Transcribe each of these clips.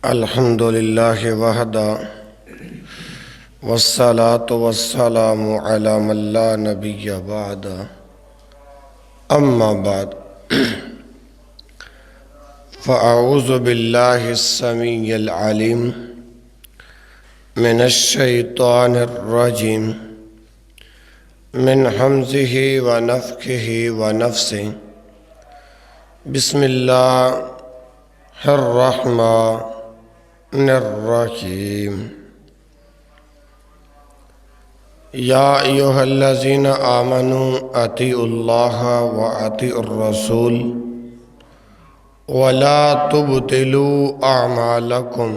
الحمد للہ وحدہ والصلاة والسلام علی من لا نبی بعد اما بعد فاعوذ باللہ السمیع العلیم من الشیطان الرجیم من حمزہ ونفخہ ونفثہ بسم اللہ الرحمن الرحیم یا ایہا الذین آمنوا اطیعوا اللہ واطیعوا الرسول ولا تبطلوا اعمالکم۔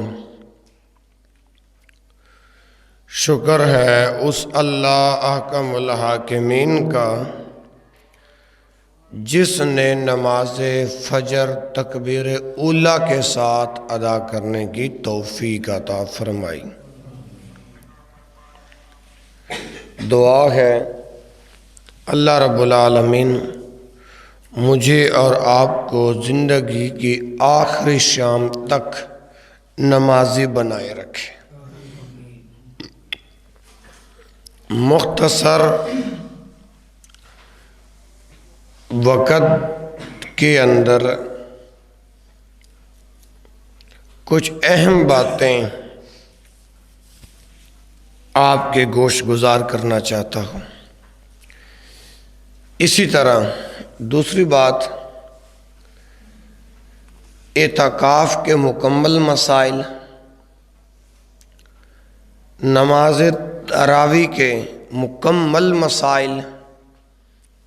شکر ہے اس اللہ احکم الحاکمین کا جس نے نماز فجر تکبیر اولیٰ کے ساتھ ادا کرنے کی توفیق عطا فرمائی۔ دعا ہے اللہ رب العالمین مجھے اور آپ کو زندگی کی آخری شام تک نمازی بنائے رکھے۔ مختصر وقت کے اندر کچھ اہم باتیں آپ کے گوش گزار کرنا چاہتا ہوں۔ اسی طرح دوسری بات اعتکاف کے مکمل مسائل، نماز تراویح کے مکمل مسائل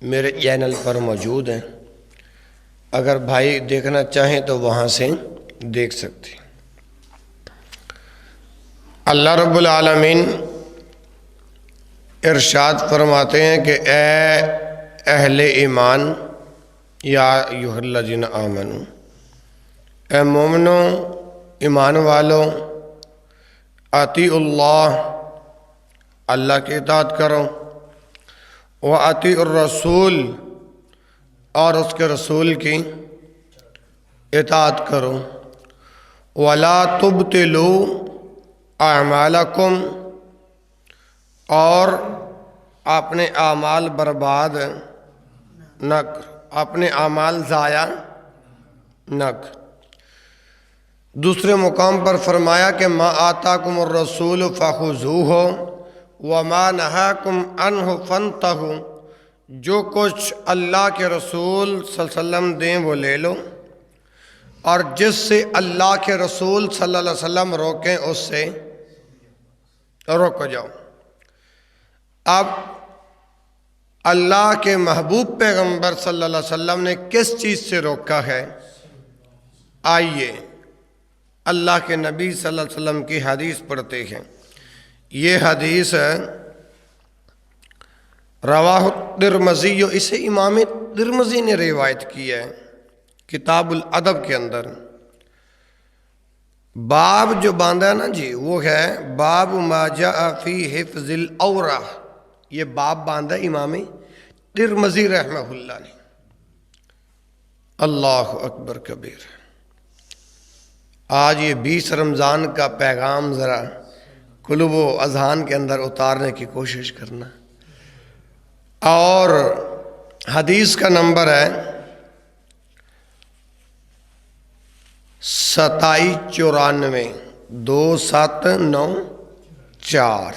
میرے چینل پر موجود ہیں، اگر بھائی دیکھنا چاہیں تو وہاں سے دیکھ سکتے ہیں۔ اللہ رب العالمین ارشاد فرماتے ہیں کہ اے اہل ایمان، یا ایھا الذین آمنوا، اے مومنو ایمان والو، اطیعوا اللہ، اللہ کی اطاعت کرو، وَأَطِيعُوا الرَّسُولَ، اور اس کے رسول کی اطاعت کرو، وَلَا تُبْطِلُوا أَعْمَالَكُمْ، اور اپنے اعمال برباد نہ کرو، اپنے اعمال ضائع نہ کرو۔ دوسرے مقام پر فرمایا کہ مَا آتَاكُمُ الرَّسُولُ فَخُذُوهُ وَمَا نَهَاكُمْ عَنْهُ فَانْتَهُوا، جو کچھ اللہ کے رسول صلی اللہ علیہ وسلم دیں وہ لے لو، اور جس سے اللہ کے رسول صلی اللہ علیہ وسلم روکیں اس سے رک جاؤ۔ اب اللہ کے محبوب پیغمبر صلی اللہ علیہ وسلم نے کس چیز سے روکا ہے؟ آئیے اللہ کے نبی صلی اللہ علیہ وسلم کی حدیث پڑھتے ہیں۔ یہ حدیث رواہ ترمذی، اسے امام ترمذی نے روایت کی ہے کتاب الادب کے اندر۔ باب جو باندھا ہے نا جی، وہ ہے باب ما جاء فی حفظ العورہ، یہ باب باندھا امام ترمذی رحمہ اللہ نے۔ اللہ اکبر کبیر۔ آج یہ 20 رمضان کا پیغام ذرا قلوب و اذہان کے اندر اتارنے کی کوشش کرنا، اور حدیث کا نمبر ہے 2794 2794۔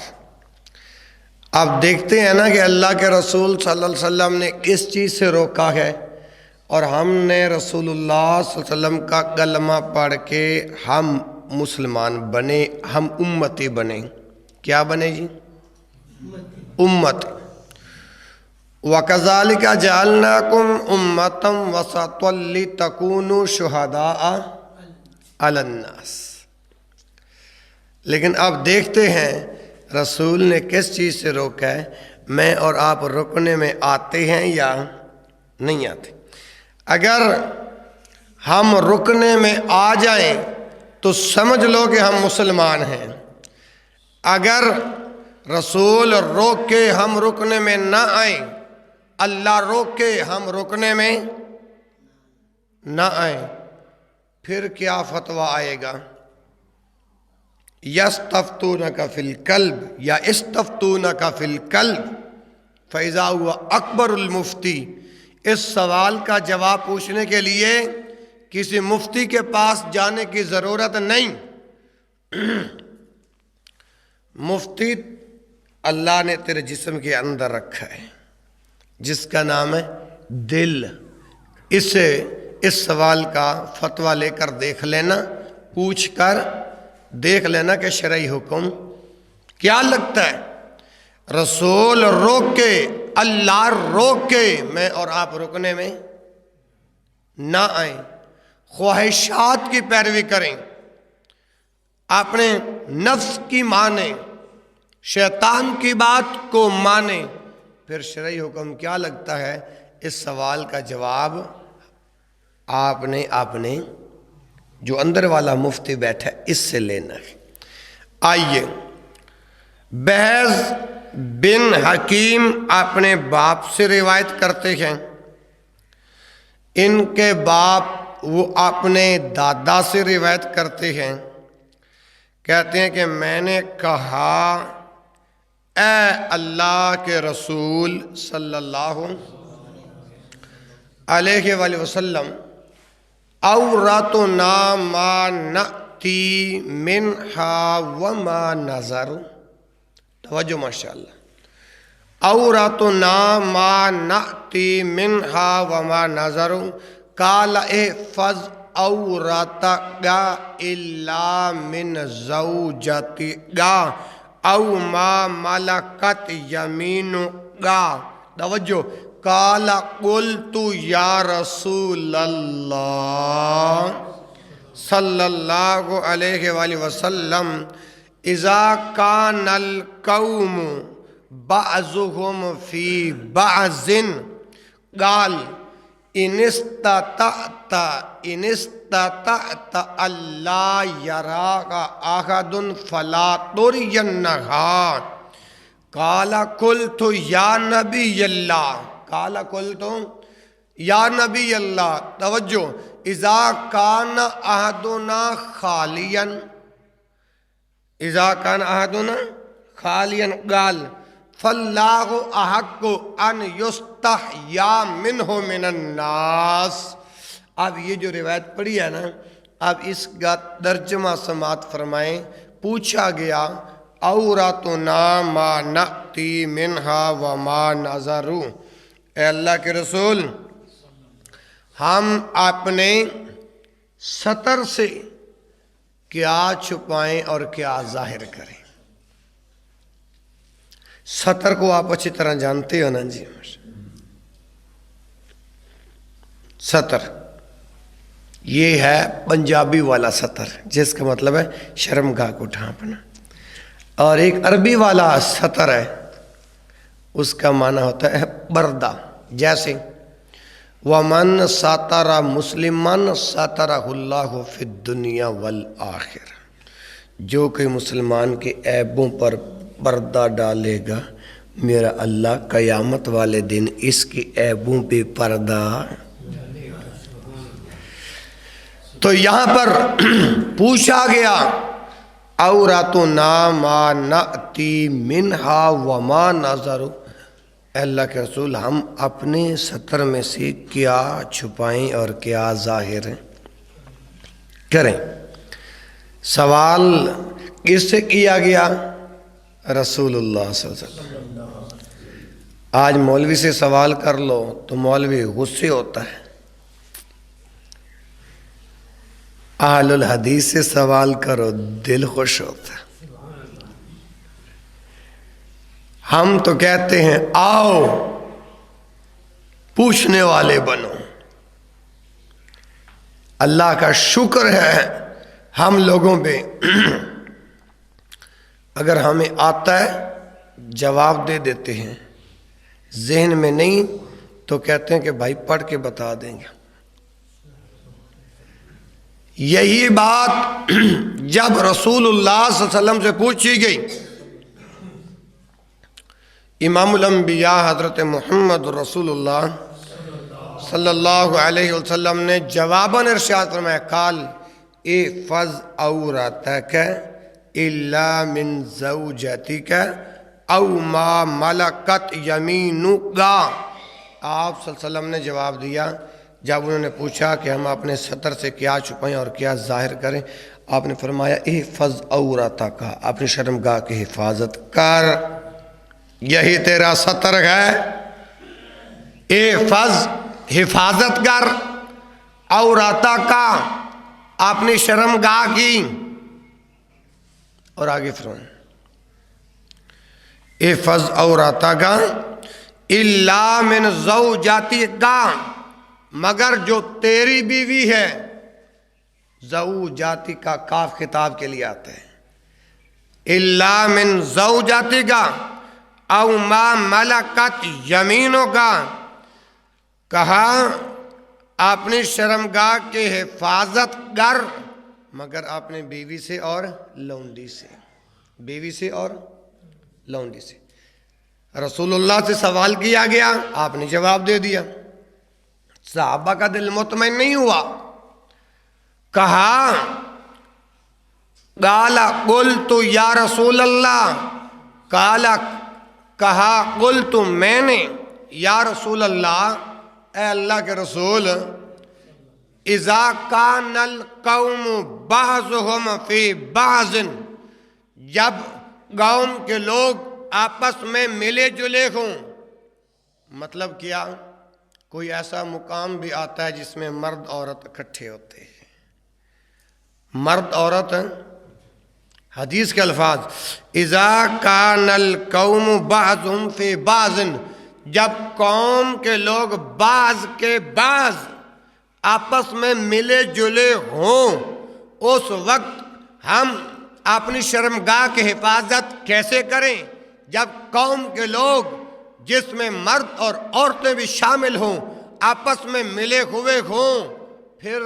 اب دیکھتے ہیں نا کہ اللہ کے رسول صلی اللہ علیہ وسلم نے کس چیز سے روکا ہے، اور ہم نے رسول اللہ صلی اللہ علیہ وسلم کا کلمہ پڑھ کے ہم مسلمان بنے، ہم امتی بنے۔ کیا بنے جی؟ امت۔ وَكَذَلِكَ جَعَلْنَاكُمْ أُمَّةً وَسَطًا لِتَكُونُوا شُهَدَاءَ عَلَى النَّاسِ۔ لیکن اب دیکھتے ہیں رسول نے کس چیز سے روکا ہے، میں اور آپ رکنے میں آتے ہیں یا نہیں آتے؟ اگر ہم رکنے میں آ جائیں تو سمجھ لو کہ ہم مسلمان ہیں۔ اگر رسول روک کے ہم رکنے میں نہ آئیں، اللہ روک کے ہم رکنے میں نہ آئیں، پھر کیا فتویٰ آئے گا؟ یستفتونک فی الکلب یا استفتونک فی الکلب فاذا ہوا اکبر المفتی. اس سوال کا جواب پوچھنے کے لیے کسی مفتی کے پاس جانے کی ضرورت نہیں. مفتی اللہ نے تیرے جسم کے اندر رکھا ہے جس کا نام ہے دل. اسے اس سوال کا فتویٰ لے کر دیکھ لینا، پوچھ کر دیکھ لینا کہ شرعی حکم کیا لگتا ہے. رسول روک کے، اللہ روک کے میں اور آپ رکنے میں نہ آئیں. خواہشات کی پیروی کریں، اپنے نفس کی مانیں، شیطان کی بات کو مانیں. پھر شرعی حکم کیا لگتا ہے اس سوال کا جواب آپ نے جو اندر والا مفتی بیٹھا ہے اس سے لینا ہے. آئیے، بحث بن حکیم اپنے باپ سے روایت کرتے ہیں. ان کے باپ وہ اپنے دادا سے روایت کرتے ہیں. کہتے ہیں کہ میں نے کہا اے اللہ کے رسول صلی اللہ علیہ وآلہ وسلم، عوراتنا ما نأتی منہا وما نظر. توجہ ماشاءاللہ. عوراتنا ما نأتی منہا وما نظر قال احفظ عورتک الا من زوجتک او ما ملکت یمینک. توجہ. قال قلت یا رسول اللہ صلی اللہ علیہ وآلہ وسلم اذا کان القوم بعضهم فی بعض قال ان استطعت اللہ یراک احد فلا ترینها. قال قلت یا نبی اللہ، قال قلت یا نبی اللہ. توجہ. اذا کان احدنا خالیا، اذا کان احدنا خالیا قال فاللہ احق ان یستحیا منہ من الناس. اب یہ جو روایت پڑھی ہے نا، اب اس کا ترجمہ سماعت فرمائیں. پوچھا گیا عوراتنا ما نأتی منہا وما نظر، اے اللہ کے رسول ہم اپنے ستر سے کیا چھپائیں اور کیا ظاہر کریں. ستر کو آپ اچھی طرح جانتے ہو نا جی. ستر یہ ہے پنجابی والا ستر جس کا مطلب ہے شرمگاہ کو ڈھانپنا، اور ایک عربی والا ستر ہے اس کا معنی ہوتا ہے پردہ. جیسے وَمَن سَتَرَ مُسْلِمًا سَتَرَهُ اللَّهُ فِي الدُّنْيَا وَالْآخِرَةِ. جو کہ مسلمان کے عیبوں پر پردہ ڈالے گا میرا اللہ قیامت والے دن اس کے عیبوں پہ پردہ. تو یہاں پر پوچھا گیا عوراتنا ما نأتی منہا وما نظر، اے اللہ کے رسول ہم اپنے ستر میں سے کیا چھپائیں اور کیا ظاہر کریں. سوال کس سے کیا گیا؟ رسول اللہ صلی اللہ علیہ وسلم. آج مولوی سے سوال کر لو تو مولوی غصے ہوتا ہے، اہل الحدیث سے سوال کرو دل خوش ہوتا ہے. ہم تو کہتے ہیں آؤ پوچھنے والے بنو. اللہ کا شکر ہے ہم لوگوں پہ اگر ہمیں آتا ہے جواب دے دیتے ہیں، ذہن میں نہیں تو کہتے ہیں کہ بھائی پڑھ کے بتا دیں گے. یہی بات جب رسول اللہ صلی اللہ علیہ وسلم سے پوچھی گئی، امام الانبیاء حضرت محمد رسول اللہ صلی اللہ علیہ وسلم نے جواباً ارشاد فرمایا قال احفظ عورتک الا من زوجتک او ما ملکت یمینک. آپ صلی اللہ علیہ وسلم نے جواب دیا جب انہوں نے پوچھا کہ ہم اپنے ستر سے کیا چھپائیں اور کیا ظاہر کریں، آپ نے فرمایا احفظ عورتک، اپنی شرمگاہ کی حفاظت کر، یہی تیرا ستر ہے. احفظ، حفاظت کر، عورتک، اپنی شرمگاہ کی. اور آگے فرمائیں احفظ عورتک الا من زوجتک، مگر جو تیری بیوی ہے. زوجاتی کا کاف خطاب کے لیے آتا ہے. الا من زوجتک او ما ملکت یمینک، کہا اپنی شرمگاہ کی حفاظت کر مگر اپنے بیوی سے اور لونڈی سے. بیوی سے اور لونڈی سے. رسول اللہ سے سوال کیا گیا، آپ نے جواب دے دیا. صحابہ کا دل مطمئن نہیں ہوا. کہا قال قلت یا رسول اللہ، کہا قلت میں نے یا رسول اللہ، اے اللہ کے رسول، اذا کان القوم بعضهم فی بعض، جب قوم کے لوگ آپس میں ملے جلے ہوں. مطلب کیا؟ کوئی ایسا مقام بھی آتا ہے جس میں مرد عورت اکٹھے ہوتے ہیں. مرد عورت، حدیث کے الفاظ اذا کان القوم بعضهم فی بعض، جب قوم کے لوگ بعض کے بعض آپس میں ملے جلے ہوں، اس وقت ہم اپنی شرمگاہ کی حفاظت کیسے کریں؟ جب قوم کے لوگ جس میں مرد اور عورتیں بھی شامل ہوں آپس میں ملے ہوئے ہوں. پھر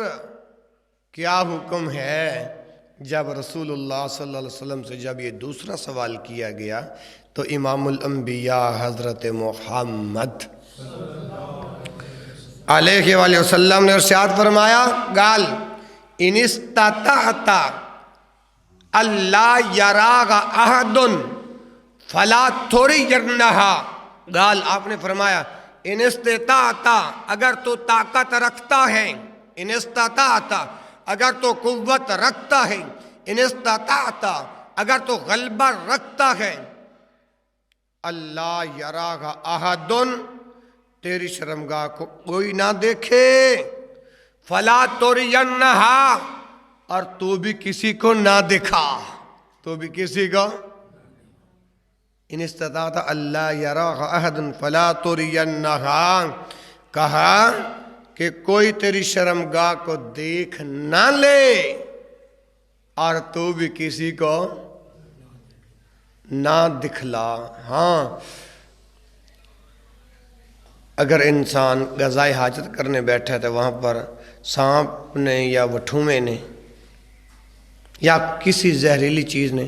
کیا حکم ہے؟ جب رسول اللہ صلی اللہ علیہ وسلم سے جب یہ دوسرا سوال کیا گیا تو امام الانبیاء حضرت محمد علیہ وآلہ وسلم نے ارشاد فرمایا قال ان استطعت اللہ یراغ احد فلا ترینہا. قال آپ نے فرمایا ان استطاعت، اگر تو طاقت رکھتا ہے، ان استطاعت اگر تو قوت رکھتا ہے، ان استطاعت اگر تو غلبہ رکھتا ہے، اللہ یراغ احد، تیری شرمگاہ کو کوئی نہ دیکھے، فلا ترینہا، اور تو بھی کسی کو نہ دکھا، تو بھی کسی کو. ان استطاعت اللہ یراغ احد فلا ترینہا، کہا کہ کوئی تیری شرمگاہ کو دیکھ نہ لے اور تو بھی کسی کو نہ دکھلا. ہاں، اگر انسان غذائے حاجت کرنے بیٹھا تو وہاں پر سانپ نے یا وٹھومے نے یا کسی زہریلی چیز نے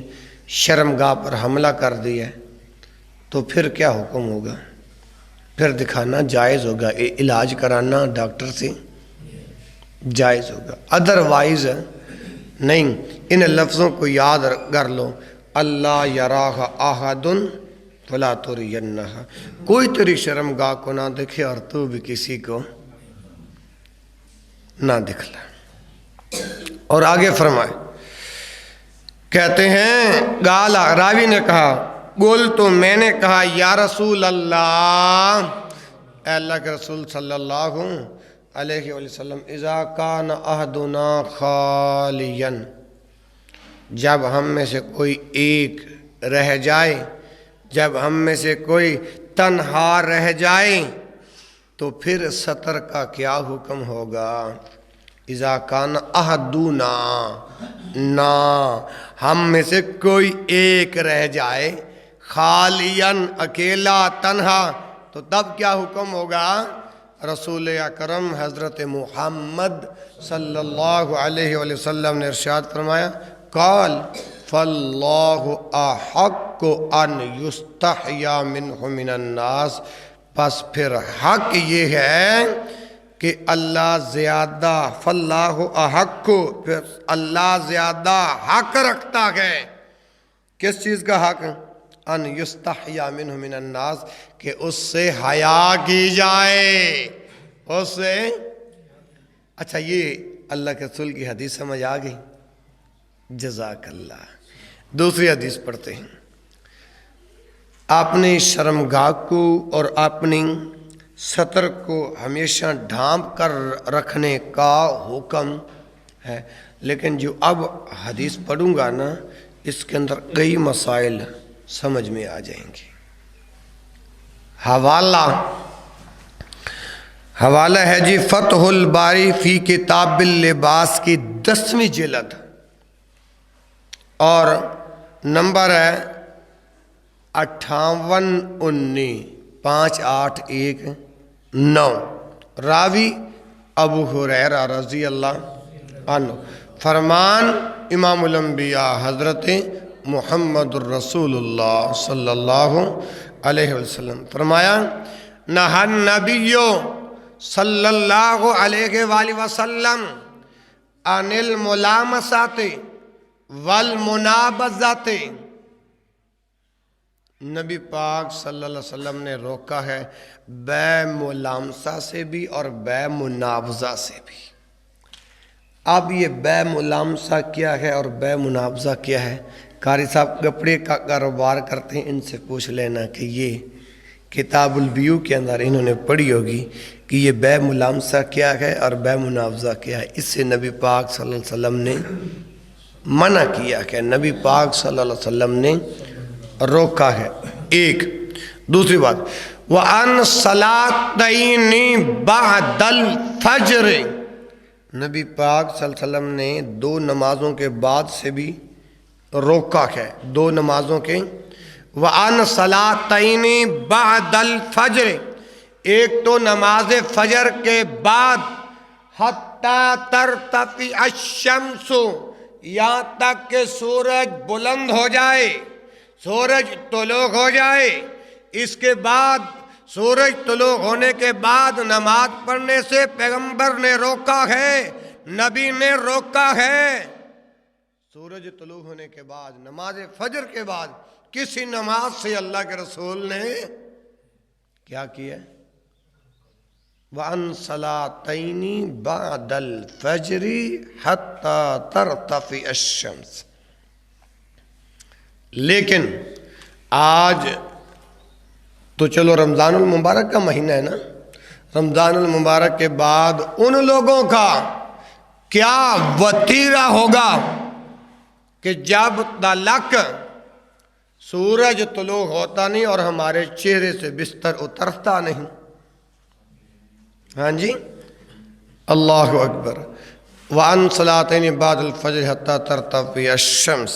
شرمگاہ پر حملہ کر دیا تو پھر کیا حکم ہوگا؟ پھر دکھانا جائز ہوگا، علاج کرانا ڈاکٹر سے جائز ہوگا، ادروائز نہیں. ان لفظوں کو یاد کر لو، اللہ یراغ احد فلا ترینہا، کوئی تیری شرمگاہ کو نہ دیکھے اور تو بھی کسی کو نہ دکھلا. اور آگے فرمائے، کہتے ہیں گالا، راوی نے کہا قلت، تو میں نے کہا یا رسول اللہ، اے اللہ کے رسول صلی اللہ علیہ وسلم، اذا کان احدنا خالیا، جب ہم میں سے کوئی ایک رہ جائے، جب ہم میں سے کوئی تنہا رہ جائے تو پھر ستر کا کیا حکم ہوگا؟ اذا کان احدنا، نا ہم میں سے کوئی ایک رہ جائے، خالین اکیلا تنہا، تو تب کیا حکم ہوگا؟ رسول اکرم حضرت محمد صلی اللہ علیہ وآلہ وسلم نے ارشاد فرمایا قال فاللہ احق ان یستحیا منہ من الناس، پس پھر حق یہ ہے کہ اللہ زیادہ، فاللہ احق، پھر اللہ زیادہ حق رکھتا ہے کس چیز کا حق؟ ان یستحیا منہ من الناس، کہ اس سے حیا کی جائے، اس سے۔ اچھا یہ اللہ کے رسول کی حدیث سمجھ آ گئی؟ جزاک اللہ۔ دوسری حدیث پڑھتے ہیں۔ اپنی شرمگاہ کو اور اپنی سطر کو ہمیشہ ڈھانپ کر رکھنے کا حکم ہے، لیکن جو اب حدیث پڑھوں گا نا اس کے اندر کئی مسائل سمجھ میں آ جائیں گے۔ حوالہ ہے جی فتح الباری فی کتاب اللباس کی 10ویں جلد، اور نمبر ہے 5819 5819۔ راوی ابو ہریرہ رضی اللہ عنہ، فرمان امام الانبیاء حضرت محمد الرسول اللہ صلی اللہ علیہ وسلم فرمایا، نہى النبی صلی اللہ علیہ وآلہ وسلم عن الملامسات والمنابذات۔ نبی پاک صلی اللہ علیہ وسلم نے روکا ہے بے ملامسہ سے بھی اور بے منابذہ سے بھی۔ اب یہ بے ملامسہ کیا ہے اور بے منابذہ کیا ہے؟ قاری صاحب کپڑے کا کاروبار کرتے ہیں، ان سے پوچھ لینا کہ یہ کتاب البیوع کے اندر انہوں نے پڑھی ہوگی کہ یہ بے ملامسہ کیا ہے اور بے منابذہ کیا ہے۔ اس سے نبی پاک صلی اللہ علیہ وسلم نے منع کیا ہے، نبی پاک صلی اللہ علیہ وسلم نے روکا ہے۔ ایک دوسری بات، وَأَنْ صَلَاتَيْنِ بَعْدَ الْفَجْرِ، نبی پاک صلی اللہ علیہ وسلم نے 2 نمازوں کے بعد سے بھی روکا ہے، 2 نمازوں کے۔ وَأَنْ صَلَاتَيْنِ بَعْدَ الْفَجْرِ، ایک تو نماز فجر کے بعد، حَتَّى تَرْتَفِعَ الشَّمْسُ، یہاں تک کہ سورج بلند ہو جائے، سورج طلوع ہو جائے۔ اس کے بعد سورج طلوع ہونے کے بعد نماز پڑھنے سے پیغمبر نے روکا ہے، نبی نے روکا ہے۔ سورج طلوع ہونے کے بعد، نماز فجر کے بعد کسی نماز سے اللہ کے رسول نے کیا کیا؟ وَأَنْ صَلَاتَيْنِ بَعْدَ الْفَجْرِ حَتَّى تَرْتَفِعَ الشَّمْسُ۔ لیکن آج تو چلو رمضان المبارک کا مہینہ ہے نا، رمضان المبارک کے بعد ان لوگوں کا کیا وتیرہ ہوگا کہ جب تلک سورج طلوع ہوتا نہیں اور ہمارے چہرے سے بستر اترتا نہیں۔ ہاں جی، اللہ اکبر۔ وَأَنْ صَلَاتَيْنِ بَعْدَ الْفَجْرِ حَتَّى تَرْتَفِعَ الشَّمْسُ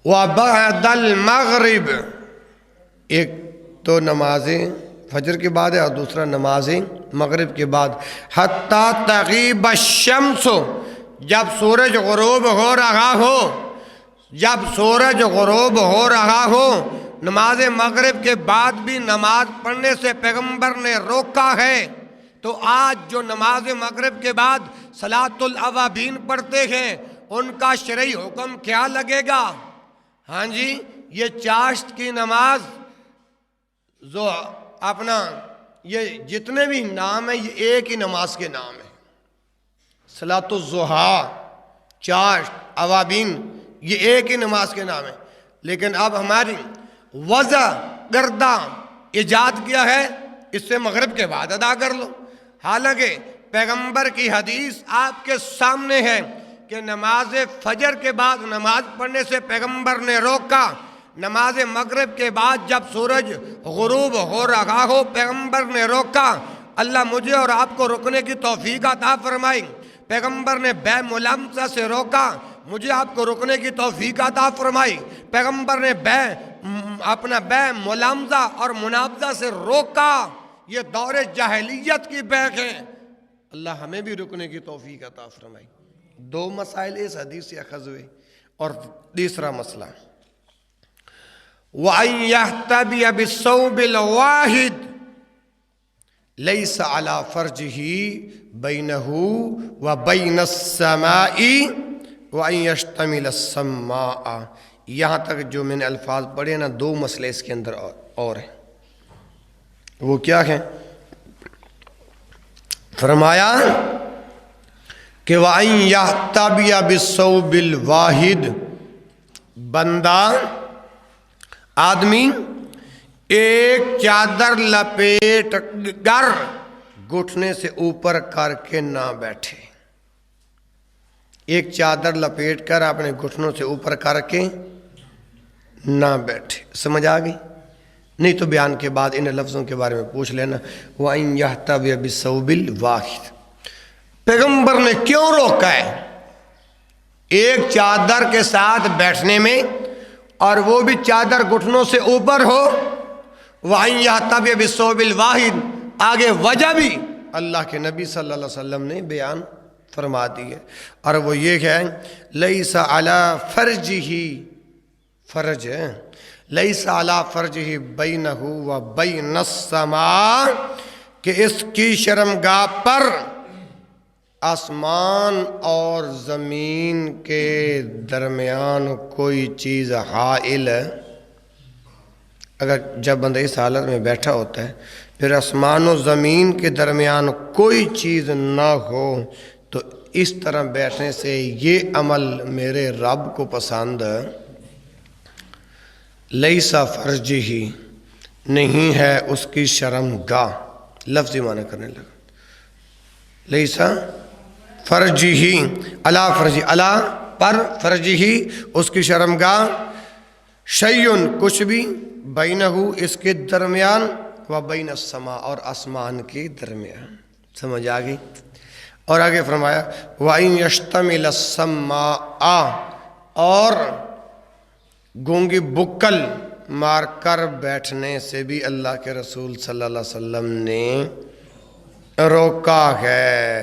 وَبَعْدَ الْمَغْرِبِ، ایک تو نماز فجر کے بعد ہے اور دوسرا نماز مغرب کے بعد۔ حَتَّى تَغِيبَ الشَّمْسُ، جب سورج غروب ہو رہا ہو، جب سورج غروب ہو رہا ہو۔ نماز مغرب کے بعد بھی نماز پڑھنے سے پیغمبر نے روکا ہے، تو آج جو نماز مغرب کے بعد صلاۃ الاوابین پڑھتے ہیں ان کا شرعی حکم کیا لگے گا؟ ہاں جی، یہ چاشت کی نماز، جو اپنا یہ جتنے بھی نام ہیں یہ ایک ہی نماز کے نام ہیں، صلاۃ الضحیٰ، چاشت، اوابین، یہ ایک ہی نماز کے نام ہیں۔ لیکن اب ہماری وضع کردہ ایجاد کیا ہے، اس سے مغرب کے بعد ادا کر لو، حالانکہ پیغمبر کی حدیث آپ کے سامنے ہے کہ نماز فجر کے بعد نماز پڑھنے سے پیغمبر نے روکا، نماز مغرب کے بعد جب سورج غروب ہو رہا ہو پیغمبر نے روکا۔ اللہ مجھے اور آپ کو رکنے کی توفیق عطا فرمائے۔ پیغمبر نے بے ملامسہ سے روکا، مجھے آپ کو رکنے کی توفیق عطا فرمائی۔ پیغمبر نے اپنا بے ملامسہ اور منابذہ سے روکا، یہ دور جاہلیت کی بیک ہے، اللہ ہمیں بھی رکنے کی توفیق عطا فرمائی۔ 2 مسائل اس حدیث سے اخذ ہوئے، اور تیسرا مسئلہ وَأَن يَحْتَبِيَ بِالثَّوْبِ الْوَاحِدِ لَيْسَ عَلَى فَرْجِهِ بَيْنَهُ وَبَيْنَ السَّمَاءِ وَأَن يَشْتَمِلَ السَّمَّاءَ، یہاں تک جو میں نے الفاظ پڑھے نا، دو مسئلے اس کے اندر اور ہیں. وہ کیا ہے؟ فرمایا کہ وَأَن يَحْتَبِيَ بِالثَّوْبِ الْوَاحِدِ، بندہ آدمی ایک چادر لپیٹ کر گھٹنے سے اوپر کر کے نہ بیٹھے. ایک چادر لپیٹ کر اپنے گھٹنوں سے اوپر کر کے نہ بیٹھے. سمجھ آ گئی؟ نہیں تو بیان کے بعد ان لفظوں کے بارے میں پوچھ لینا. وَأَن يَحْتَبِيَ بِالثَّوْبِ الْوَاحِدِ، پیغمبر نے کیوں روکا ہے ایک چادر کے ساتھ بیٹھنے میں، اور وہ بھی چادر گھٹنوں سے اوپر ہو؟ وَأَن يَحْتَبِيَ بِالثَّوْبِ الْوَاحِدِ، آگے وجہ بھی اللہ کے نبی صلی اللہ علیہ وسلم نے بیان فرما دی ہے، اور وہ یہ ہے لَيْسَ عَلَى فَرْجِهِ، فرج ہے، لَيْسَ عَلَى فَرْجِهِ بَيْنَهُ وَبَيْنَ السَّمَاءِ، کہ اس کی شرمگاہ پر آسمان اور زمین کے درمیان کوئی چیز حائل ہے. اگر جب بندہ اس حالت میں بیٹھا ہوتا ہے پھر آسمان و زمین کے درمیان کوئی چیز نہ ہو، تو اس طرح بیٹھنے سے یہ عمل میرے رب کو پسند لیسا فرجہی، نہیں ہے اس کی شرمگاہ. لفظی معنی کرنے لگا. لیسا فرجہی، علا فرجی، علا پر فرجہی، اس کی شرمگاہ، شیئن کچھ بھی، بینہو اس کے درمیان، و بین السماء اور آسمان کے درمیان. سمجھ آ گئی؟ اور آگے فرمایا وَإِن يَشْتَمِلَ السَّمَّاءَ، اور گونگی بکل مار کر بیٹھنے سے بھی اللہ کے رسول صلی اللہ علیہ وسلم نے روکا ہے.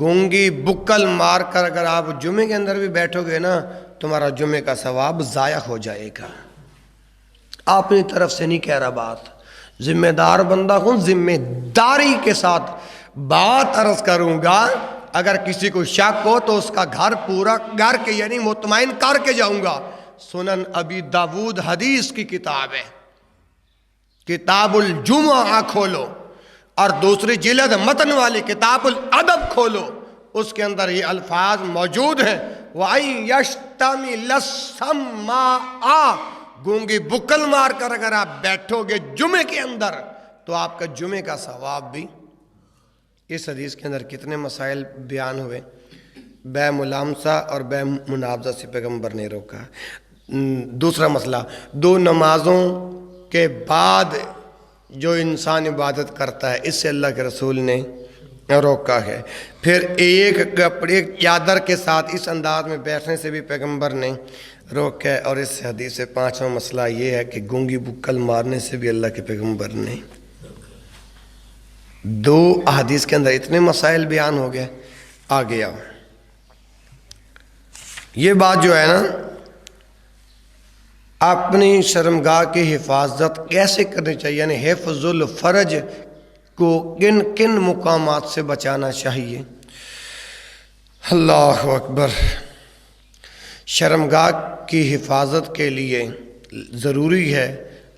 گونگی بکل مار کر اگر آپ جمعے کے اندر بھی بیٹھو گے نا، تمہارا جمعے کا ثواب ضائع ہو جائے گا. اپنی طرف سے نہیں کہہ رہا بات، ذمہ دار بندہ ہوں، ذمہ داری کے ساتھ بات عرض کروں گا. اگر کسی کو شک ہو تو اس کا گھر پورا کر کے، یعنی مطمئن کر کے جاؤں گا. سنن ابی داود حدیث کی کتاب ہے، کتاب الجمعہ کھولو، اور دوسری جلد متن والی کتاب الادب کھولو، اس کے اندر یہ الفاظ موجود ہیں. وَأَن يَشْتَمِلَ السَّمَّاءَ، گونگی بکل مار کر اگر آپ بیٹھو گے جمعے کے اندر تو آپ کا جمعے کا ثواب بھی. اس حدیث کے اندر کتنے مسائل بیان ہوئے. بے ملامسہ اور بے منابضہ سے پیغمبر نے روکا. دوسرا مسئلہ، دو نمازوں کے بعد جو انسان عبادت کرتا ہے، اس سے اللہ کے رسول نے روکا ہے. پھر ایک کپڑے چادر کے ساتھ اس انداز میں بیٹھنے سے بھی پیغمبر نے روکا ہے. اور اس حدیث سے پانچواں مسئلہ یہ ہے کہ گونگی بکل مارنے سے بھی اللہ کے پیغمبر نے. دو احادیث کے اندر اتنے مسائل بیان ہو گئے. آگے آؤ، یہ بات جو ہے نا، اپنی شرمگاہ کی حفاظت کیسے کرنی چاہیے، یعنی حفظ الفرج کو کن کن مقامات سے بچانا چاہیے. اللہ اکبر. شرمگاہ کی حفاظت کے لیے ضروری ہے،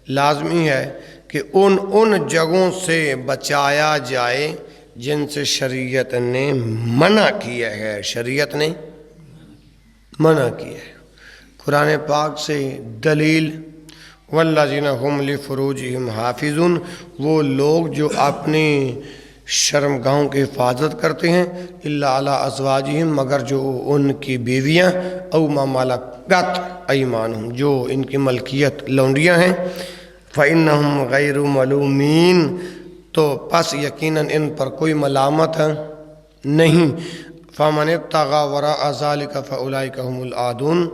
لازمی ہے کہ ان جگہوں سے بچایا جائے جن سے شریعت نے منع کیا ہے. شریعت نے منع کیا ہے. قرآن پاک سے دلیل والذین هم لفروجہم حافظون، وہ لوگ جو اپنی شرمگاہوں کی حفاظت کرتے ہیں، الا علی ازواجہم، مگر جو ان کی بیویاں، او ما ملکت ایمانہم، جو ان کی ملکیت لونڈیاں ہیں، فإنہم غیر ملومین، تو پس یقیناً ان پر کوئی ملامت نہیں. فمن ابتغى وراء ذلك فاولئک هم العادون،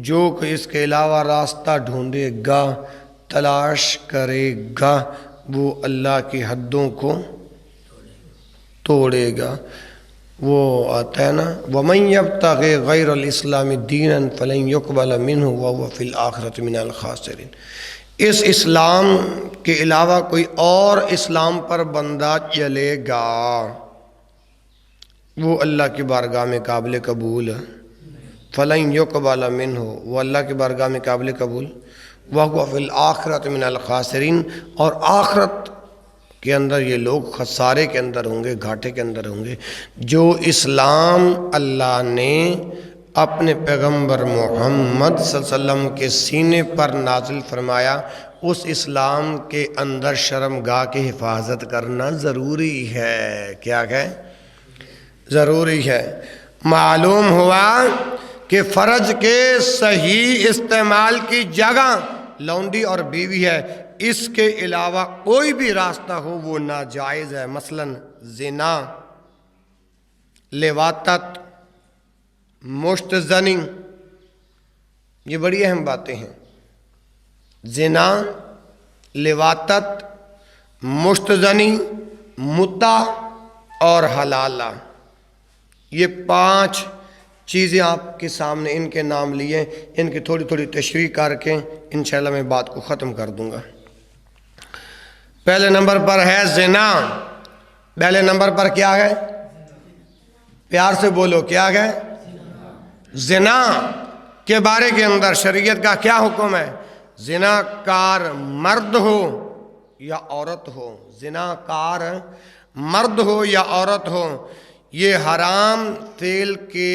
جو کہ اس کے علاوہ راستہ ڈھونڈے گا، تلاش کرے گا، وہ اللہ کی حدوں کو توڑے گا. وہ آتا ہے نا وَمَن يَبْتَغِ غَيْرَ الْإِسْلَامِ دِينًا فَلَن يُقْبَلَ مِنْهُ وَهُوَ فِي الْآخِرَةِ مِنَ الْخَاسِرِينَ. اس اسلام کے علاوہ کوئی اور اسلام پر بندہ چلے گا، وہ اللہ کی بارگاہ میں قابل قبول فلن یقبل منہ، وہ اللہ کی بارگاہ میں قابل قبول، وہو فی الآخرۃ من الخاسرین، اور آخرت کے اندر یہ لوگ خسارے کے اندر ہوں گے، گھاٹے کے اندر ہوں گے۔ جو اسلام اللہ نے اپنے پیغمبر محمد صلی اللہ علیہ وسلم کے سینے پر نازل فرمایا، اس اسلام کے اندر شرمگاہ کی حفاظت کرنا ضروری ہے۔ کیا ہے؟ ضروری ہے۔ معلوم ہوا کہ فرج کے صحیح استعمال کی جگہ لونڈی اور بیوی ہے، اس کے علاوہ کوئی بھی راستہ ہو وہ ناجائز ہے۔ مثلا زنا، لواطت، مشت زنی، یہ بڑی اہم باتیں ہیں۔ زنا، لواطت، مشت زنی، متع اور حلالہ، یہ 5 چیزیں آپ کے سامنے ان کے نام لیے، ان کی تھوڑی تھوڑی تشریح کر کے انشاءاللہ میں بات کو ختم کر دوں گا۔ پہلے نمبر پر ہے زنا۔ پہلے نمبر پر کیا ہے؟ پیار سے بولو، کیا ہے؟ زنا کے بارے کے اندر شریعت کا کیا حکم ہے؟ زنا کار مرد ہو یا عورت ہو، زنا کار مرد ہو یا عورت ہو، یہ حرام فعل کے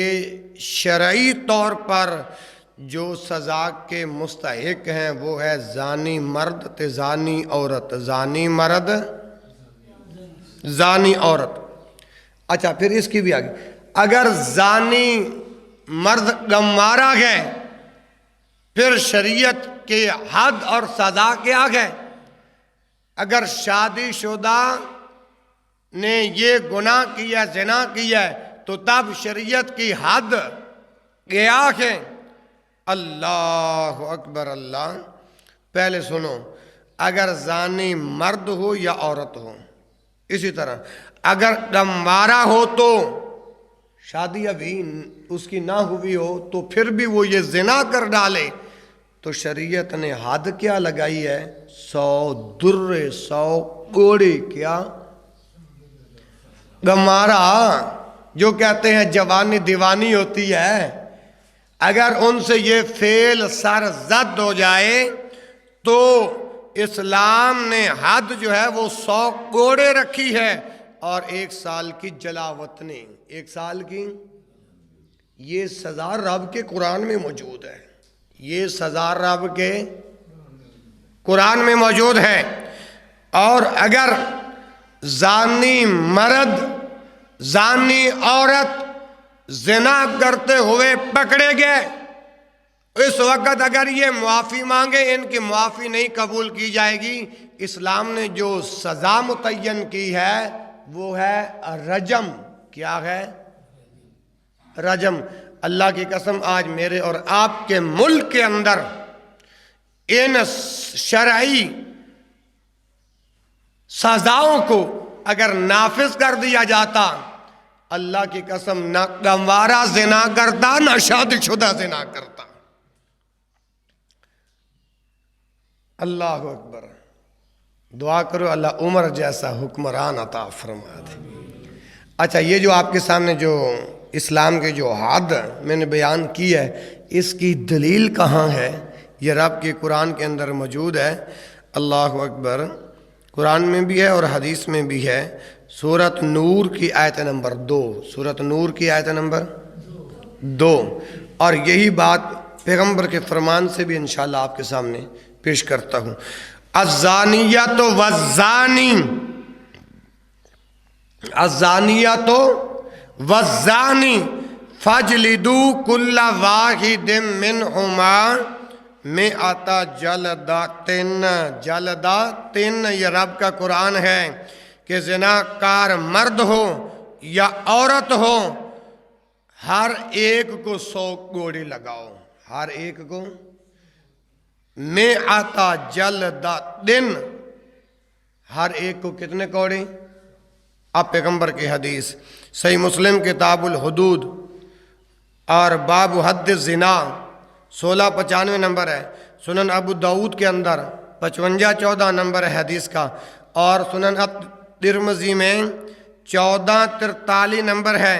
شرعی طور پر جو سزا کے مستحق ہیں وہ ہے زانی مرد تے زانی عورت، زانی مرد زانی عورت۔ اچھا پھر اس کی بھی آگے، اگر زانی مرد گمارا گئے پھر شریعت کے حد اور سزا کیا ہے؟ اگر شادی شدہ نے یہ گناہ کیا، زنا کیا تو تب شریعت کی حد کیا ہے؟ اللہ اکبر اللہ۔ پہلے سنو، اگر زانی مرد ہو یا عورت ہو، اسی طرح اگر گمارا ہو تو شادی ابھی اس کی نہ ہوئی ہو تو پھر بھی وہ یہ زنا کر ڈالے تو شریعت نے حد کیا لگائی ہے؟ 100 درے، 100 کوڑے۔ کیا؟ گمارا جو کہتے ہیں جوانی دیوانی ہوتی ہے، اگر ان سے یہ فعل سرزد ہو جائے تو اسلام نے حد جو ہے وہ 100 کوڑے رکھی ہے اور 1 سال کی جلاوطنی، 1 سال کی۔ یہ سزا رب کے قرآن میں موجود ہے، یہ سزا رب کے قرآن میں موجود ہے۔ اور اگر زانی مرد زانی عورت زنا کرتے ہوئے پکڑے گئے، اس وقت اگر یہ معافی مانگے، ان کی معافی نہیں قبول کی جائے گی۔ اسلام نے جو سزا متعین کی ہے وہ ہے رجم۔ کیا ہے؟ رجم۔ اللہ کی قسم آج میرے اور آپ کے ملک کے اندر ان شرعی سزاؤں کو اگر نافذ کر دیا جاتا، اللہ کی قسم نہ گمارا زنا کرتا نہ شادی شدہ زنا کرتا۔ اللہ اکبر۔ دعا کرو اللہ عمر جیسا حکمران عطا فرما دے۔ اچھا، یہ جو آپ کے سامنے جو اسلام کے جو حد میں نے بیان کی ہے، اس کی دلیل کہاں ہے؟ یہ رب کے قرآن کے اندر موجود ہے۔ اللہ اکبر۔ قرآن میں بھی ہے اور حدیث میں بھی ہے۔ سورۃ نور کی آیت نمبر 2، سورۃ نور کی آیت نمبر 2، اور یہی بات پیغمبر کے فرمان سے بھی انشاءاللہ آپ کے سامنے پیش کرتا ہوں۔ الزانیۃ والزانی، الزانیۃ والزانی فاجلدوا کل واحد منہما مئۃ جلدۃ، جلدۃ، یہ رب کا قرآن ہے کہ زنا کار مرد ہو یا عورت ہو، ہر ایک کو 100 کوڑے لگاؤ، ہر ایک کو مئۃ جلدۃ، ہر ایک کو کتنے کوڑے؟ اب پیغمبر کی حدیث صحیح مسلم کتاب الحدود اور باب حد الزنا 1695 نمبر ہے، سنن ابو داؤد کے اندر 5514 نمبر ہے حدیث کا، اور سنن ترمذی میں 1443 نمبر ہے،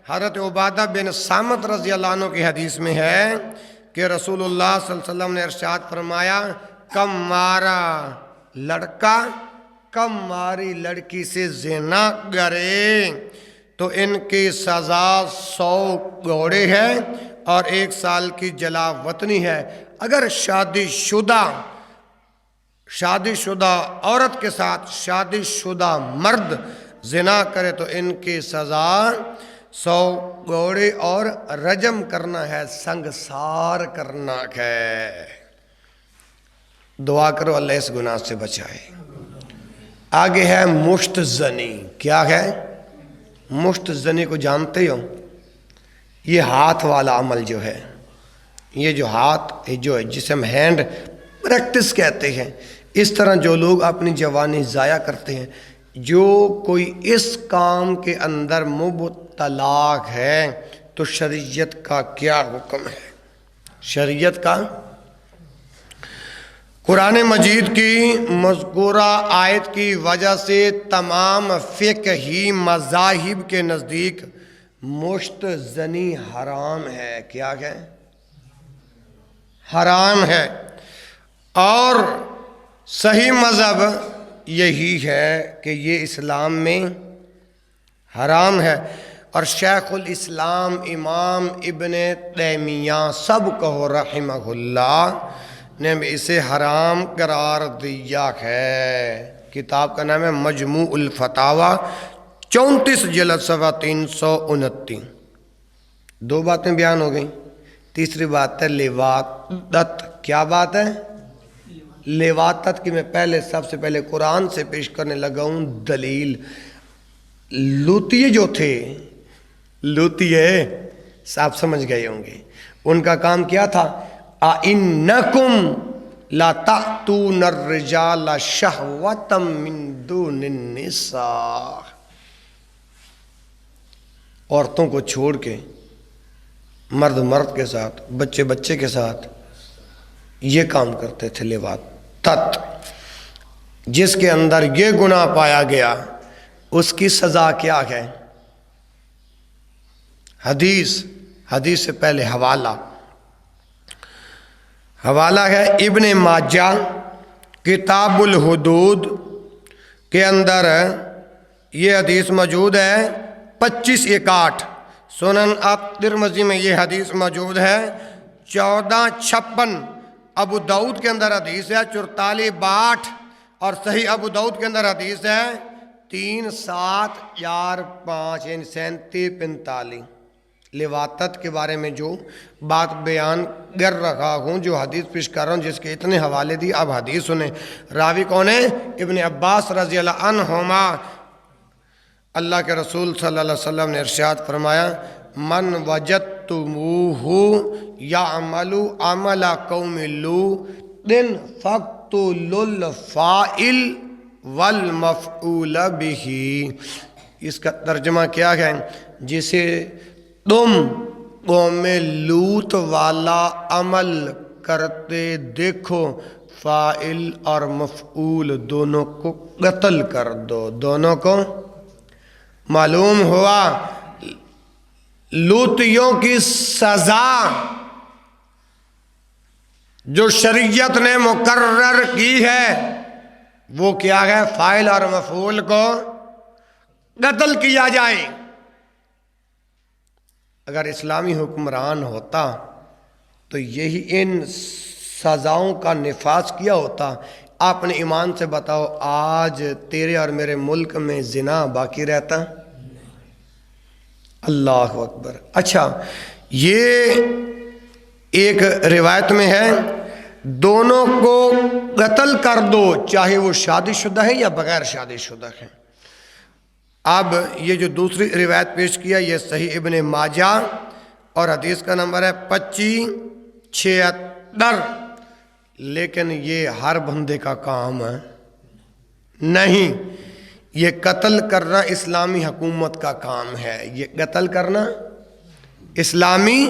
حضرت عبادہ بن صامت رضی اللہ عنہ کی حدیث میں ہے کہ رسول اللہ صلی اللہ علیہ وسلم نے ارشاد فرمایا کم مارا لڑکا کم ماری لڑکی سے زنا کرے تو ان کی سزا 100 گھوڑے ہے اور 1 سال کی جلا وطنی ہے۔ اگر شادی شدہ عورت کے ساتھ شادی شدہ مرد زنا کرے تو ان کی سزا 100 گھوڑے اور رجم کرنا ہے، سنگسار کرنا ہے۔ دعا کرو اللہ اس گناہ سے بچائے۔ آگے ہے مشت زنی۔ کیا ہے مشت زنی؟ کو جانتے ہو؟ یہ ہاتھ والا عمل جو ہے، یہ جو ہاتھ جو ہے جسے ہم ہینڈ پریکٹس کہتے ہیں، اس طرح جو لوگ اپنی جوانی ضائع کرتے ہیں، جو کوئی اس کام کے اندر مبتلا ہے تو شریعت کا کیا حکم ہے؟ شریعت کا قرآن مجید کی مذکورہ آیت کی وجہ سے تمام فقہی مذاہب کے نزدیک مشت زنی حرام ہے۔ کیا ہے؟ حرام ہے۔ اور صحیح مذہب یہی ہے کہ یہ اسلام میں حرام ہے، اور شیخ الاسلام امام ابن تیمیہ سب کو رحمہ اللہ نے اسے حرام قرار دیا ہے۔ کتاب کا نام ہے مجموع الفتاوی 34 جلد صفحہ 329۔ 2 باتیں بیان ہو گئیں۔ تیسری بات ہے لواطت۔ کیا بات ہے؟ لواطت کی میں سب سے پہلے قرآن سے پیش کرنے لگا ہوں دلیل۔ لوطیے جو تھے، لوطیے آپ سمجھ گئے ہوں گے، ان کا کام کیا تھا؟ اِنَّكُمْ لَتَأْتُونَ الرِّجَالَ شَهْوَةً مِّن دُونِ النِّسَاءِ۔ عورتوں کو چھوڑ کے مرد کے ساتھ، بچے کے ساتھ یہ کام کرتے تھے لواطت۔ جس کے اندر یہ گناہ پایا گیا اس کی سزا کیا ہے؟ حدیث سے پہلے حوالہ ہے ابن ماجہ کتاب الحدود کے اندر یہ حدیث موجود ہے 2561۔ سنن ترمذی میں یہ حدیث موجود ہے 1456۔ ابو داؤد کے اندر حدیث ہے 4462، اور صحیح ابو داؤد کے اندر حدیث ہے 3745 یعنی 3745۔ لواطت کے بارے میں جو بات بیان کر رہا ہوں، جو حدیث پیش کر رہا ہوں، جس کے اتنے حوالے دی، اب حدیث سنیں۔ راوی کون ہے؟ ابن عباس رضی اللہ عنہما۔ اللہ کے رسول صلی اللہ علیہ وسلم نے ارشاد فرمایا من وجدتموہ یعمل عمل قوم لوط فاقتلوا الفاعل والمفعول بہ۔ اس کا ترجمہ کیا ہے؟ جسے تم قوم لوط والا عمل کرتے دیکھو، فاعل اور مفعول دونوں کو قتل کر دو، دونوں کو۔ معلوم ہوا لوطیوں کی سزا جو شریعت نے مقرر کی ہے وہ کیا ہے؟ فاعل اور مفعول کو قتل کیا جائے۔ اگر اسلامی حکمران ہوتا تو یہی ان سزاؤں کا نفاذ کیا ہوتا۔ اپنے ایمان سے بتاؤ آج تیرے اور میرے ملک میں زنا باقی رہتا؟ اللہ اکبر۔ اچھا، یہ ایک روایت میں ہے دونوں کو قتل کر دو، چاہے وہ شادی شدہ ہے یا بغیر شادی شدہ ہے۔ اب یہ جو دوسری روایت پیش کیا یہ صحیح ابن ماجہ اور حدیث کا نمبر ہے 2576، لیکن یہ ہر بندے کا کام ہے نہیں۔ یہ قتل کرنا اسلامی حکومت کا کام ہے، یہ قتل کرنا اسلامی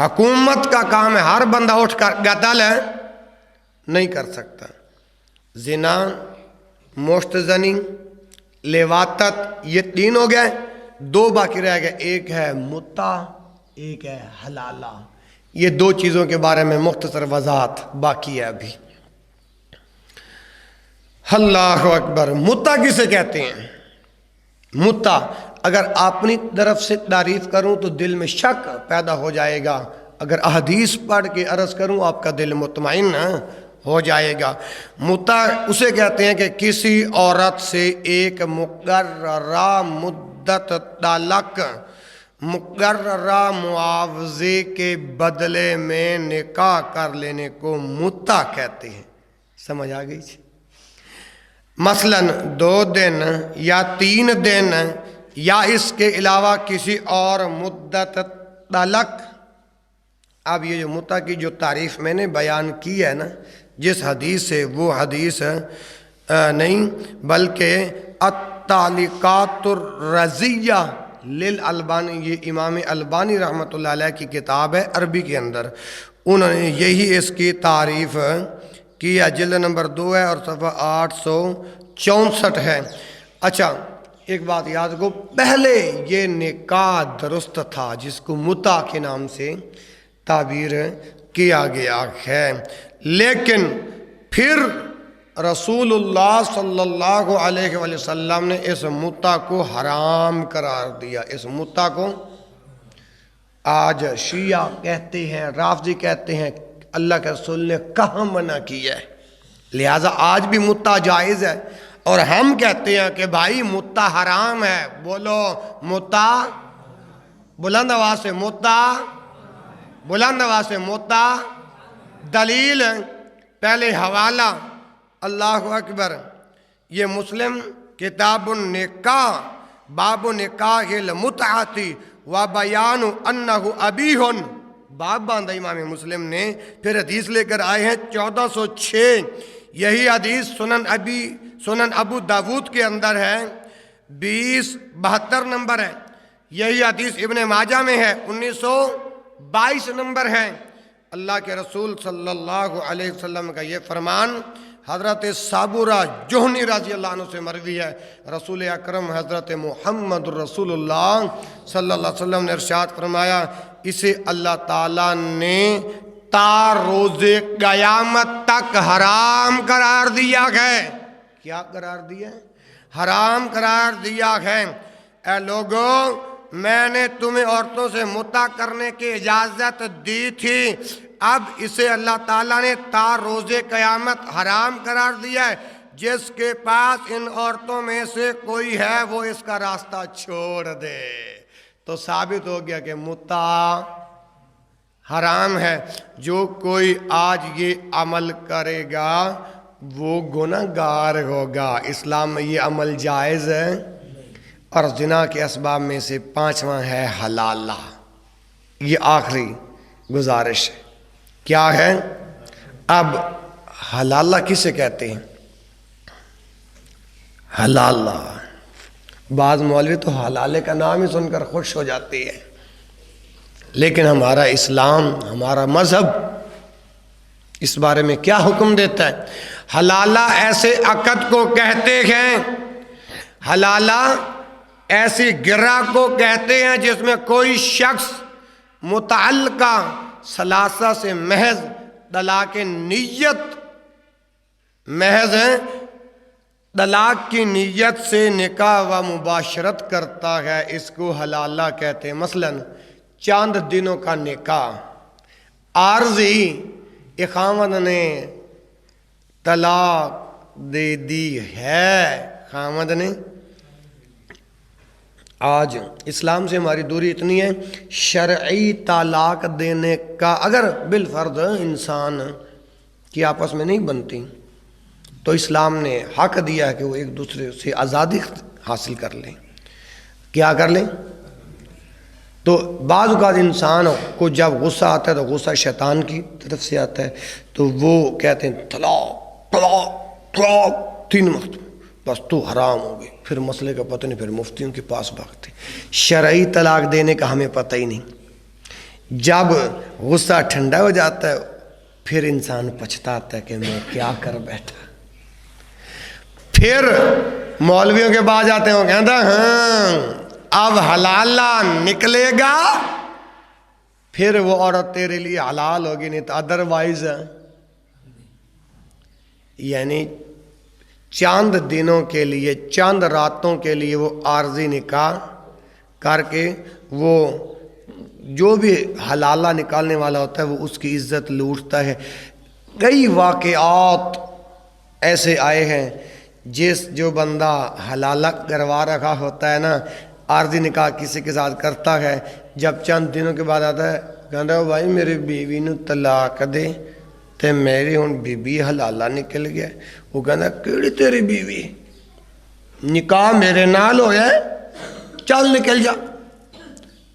حکومت کا کام ہے۔ ہر بندہ اٹھ کر قتل ہے نہیں کر سکتا۔ زنا، مشت زنی، لواطت، یہ 3 ہو گئے۔ دو باقی رہ گئے، ایک ہے متع، ایک ہے حلالہ. یہ دو چیزوں کے بارے میں مختصر وضاحت باقی ہے ابھی. اللہ اکبر. متع کسے کہتے ہیں؟ متع اگر اپنی طرف سے تعریف کروں تو دل میں شک پیدا ہو جائے گا، اگر احادیث پڑھ کے عرض کروں آپ کا دل مطمئن ہو جائے گا. متع اسے کہتے ہیں کہ کسی عورت سے ایک مقررہ مدت تلک مقررہ معاوضے کے بدلے میں نکاح کر لینے کو متع کہتے ہیں. سمجھ آ گئی جی؟ مثلا 2 دن یا 3 دن یا اس کے علاوہ کسی اور مدت تلک. اب یہ جو متع کی جو تعریف میں نے بیان کی ہے نا، جس حدیث سے وہ حدیث نہیں بلکہ التعلیقات الرضیہ للالبانی، یہ امام البانی رحمۃ اللہ علیہ کی کتاب ہے عربی کے اندر، انہوں نے یہی اس کی تعریف کیا. جلد نمبر 2 ہے اور صفحہ 864 ہے. اچھا ایک بات یاد کو، پہلے یہ نکاح درست تھا جس کو متع کے نام سے تعبیر کیا گیا ہے، لیکن پھر رسول اللہ صلی اللہ علیہ وآلہ وسلم نے اس متع کو حرام قرار دیا. اس متع کو آج شیعہ کہتے ہیں، رافضی کہتے ہیں، اللہ کے رسول نے کہاں منع کیا ہے، لہٰذا آج بھی متع جائز ہے. اور ہم کہتے ہیں کہ بھائی متع حرام ہے. بولو متع، بلند آواز سے متع، بلند آواز سے متع. دلیل پہلے حوالہ، اللہ اکبر. یہ مسلم کتاب النکاح باب نکاح المتعۃ و بیان انہ ابیح، باب باندھا امام مسلم نے. پھر حدیث لے کر آئے ہیں 1406. یہی حدیث سنن ابو داود کے اندر ہے، 2072 نمبر ہے. یہی حدیث ابن ماجہ میں ہے، 1922 نمبر ہے. اللہ کے رسول صلی اللہ علیہ وسلم کا یہ فرمان حضرت صابرہ جہنی رضی اللہ عنہ سے مروی ہے. رسول اکرم حضرت محمد رسول اللہ صلی اللہ علیہ وسلم نے ارشاد فرمایا، اسے اللہ تعالیٰ نے تا روز قیامت تک حرام قرار دیا ہے. کیا قرار دیا ہے؟ حرام قرار دیا ہے. اے لوگوں، میں نے تمہیں عورتوں سے متع کرنے کی اجازت دی تھی، اب اسے اللہ تعالیٰ نے تا روز قیامت حرام قرار دیا ہے. جس کے پاس ان عورتوں میں سے کوئی ہے وہ اس کا راستہ چھوڑ دے. تو ثابت ہو گیا کہ متع حرام ہے. جو کوئی آج یہ عمل کرے گا وہ گنہگار ہوگا. اسلام میں یہ عمل جائز ہے. اور زنا کے اسباب میں سے 5واں ہے حلالہ. یہ آخری گزارش ہے. کیا ہے؟ اب حلالہ کسے کہتے ہیں؟ حلالہ، بعض مولوی تو حلالے کا نام ہی سن کر خوش ہو جاتی ہے، لیکن ہمارا اسلام، ہمارا مذہب اس بارے میں کیا حکم دیتا ہے؟ حلالہ ایسے عقد کو کہتے ہیں، حلالہ ایسی گرہ کو کہتے ہیں جس میں کوئی شخص متعلقہ ثلاثہ سے محض طلاق نیت، محض طلاق کی نیت سے نکاح و مباشرت کرتا ہے، اس کو حلالہ کہتے ہیں. مثلا چاند دنوں کا نکاح، عارضی خامد نے طلاق دے دی ہے، خامد نے. آج اسلام سے ہماری دوری اتنی ہے، شرعی طلاق دینے کا اگر بالفرض انسان کی آپس میں نہیں بنتی تو اسلام نے حق دیا ہے کہ وہ ایک دوسرے سے آزادی حاصل کر لیں. کیا کر لیں؟ تو بعض اوقات انسان کو جب غصہ آتا ہے تو غصہ شیطان کی طرف سے آتا ہے، تو وہ کہتے ہیں طلاق طلاق طلاق 3 مرتبہ، بس تو حرام ہو گئی. پھر مسئلے کا پتہ نہیں، پھر مفتیوں کے پاس بھاگتے. شرعی طلاق دینے کا ہمیں پتہ ہی نہیں. جب غصہ ٹھنڈا ہو جاتا ہے پھر انسان پچھتاتا ہے کہ میں کیا کر بیٹھا. پھر مولویوں کے پاس جاتے ہیں، وہ کہتا ہاں اب حلالہ نکلے گا پھر وہ عورت تیرے لیے حلال ہوگی، نہیں تو ادروائز یعنی چاند دنوں کے لیے، چاند راتوں کے لیے وہ عارضی نکاح کر کے وہ جو بھی حلالہ نکالنے والا ہوتا ہے وہ اس کی عزت لوٹتا ہے۔ کئی واقعات ایسے آئے ہیں، جو بندہ حلالہ کروا رکھا ہوتا ہے نا، عارضی نکاح کسی کے ساتھ کرتا ہے، جب چند دنوں کے بعد آتا ہے کہتا ہے بھائی میری بیوی نو طلاق دے تے میری ہن بیوی حلالہ نکل گیا۔ وہ کہتا ہے کیڑی تیری بیوی، نکاح میرے نال ہویا ہے، چل نکل جا۔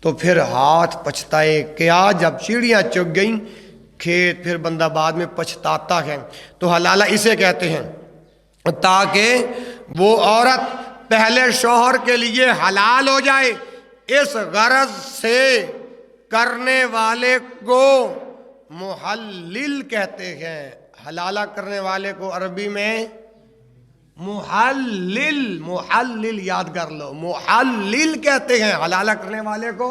تو پھر ہاتھ پچھتائے کیا، جب چڑیاں چگ گئیں کھیت، پھر بندہ بعد میں پچھتاتا ہے۔ تو حلالہ اسے کہتے ہیں تاکہ وہ عورت پہلے شوہر کے لیے حلال ہو جائے، اس غرض سے کرنے والے کو محلل کہتے ہیں۔ حلالہ کرنے والے کو عربی میں محلل، محلل یاد کر لو، محلل کہتے ہیں، حلالہ کرنے والے کو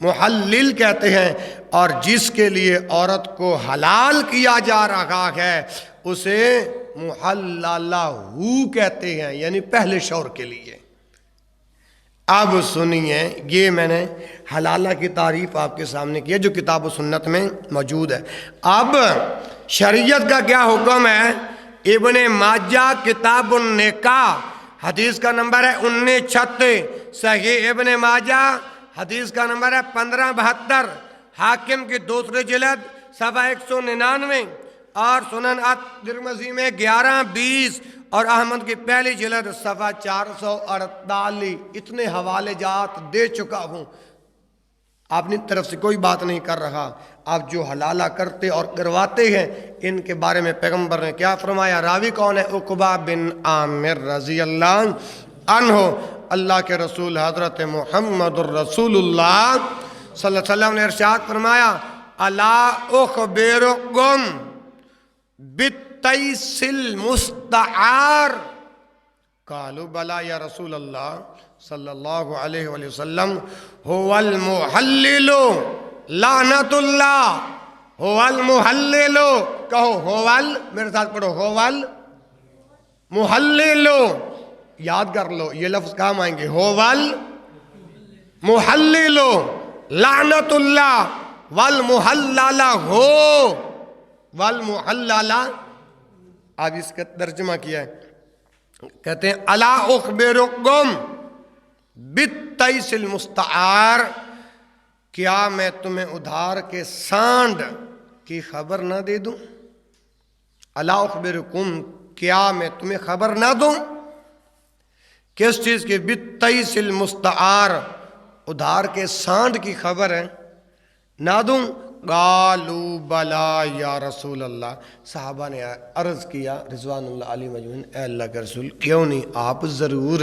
محلل کہتے ہیں۔ اور جس کے لیے عورت کو حلال کیا جا رہا ہے اسے محللہ کہتے ہیں، یعنی پہلے شوہر کے لیے۔ اب سنیے، یہ میں نے حلالہ کی تعریف آپ کے سامنے کی ہے جو کتاب و سنت میں موجود ہے۔ اب شریعت کا کیا حکم ہے؟ ابن ماجہ کتاب النکاح حدیث کا نمبر ہے 1936، صحیح ابن ماجہ حدیث کا نمبر ہے 1572، حاکم کی دوسری جلد صفحہ 199، اور سنن الترمذی میں 1120، اور احمد کی پہلی جلد صفحہ 448۔ اتنے حوالے جات دے چکا ہوں، اپنی طرف سے کوئی بات نہیں کر رہا۔ آپ جو حلالہ کرتے اور کرواتے ہیں ان کے بارے میں پیغمبر نے کیا فرمایا؟ راوی کون ہے؟ عقبہ بن عامر رضی اللہ عنہ۔ اللہ کے رسول حضرت محمد الرسول اللہ صلی اللہ علیہ وسلم نے ارشاد فرمایا، الا اخبرکم بالتیس المستعار، قالوا بلا یا رسول اللہ صلی اللہ علیہ وآلہ وسلم، هو المحلل لعنت اللہ، هو المحلل، کہو میرے ساتھ پڑھو، هو المحلل، یاد کر لو یہ لفظ کام آئیں گے، هو المحلل لعنت اللہ والمحلل ہو، والمحلل، اب اس کا ترجمہ کیا ہے، کہتے ہیں الا اخبرکم بالتیس المستعار، کیا میں تمہیں ادھار کے سانڈ کی خبر نہ دے دوں؟ الا اخبرکم، کیا میں تمہیں خبر نہ دوں؟ کس چیز کی؟ بالتیس المستعار، ادھار کے سانڈ کی خبر ہے، نہ دوں؟ قالوا بلا یا رسول اللہ، صحابہ نے عرض کیا رضوان اللہ علیہ مجمعین، اے اللہ کے رسول کیوں نہیں، آپ ضرور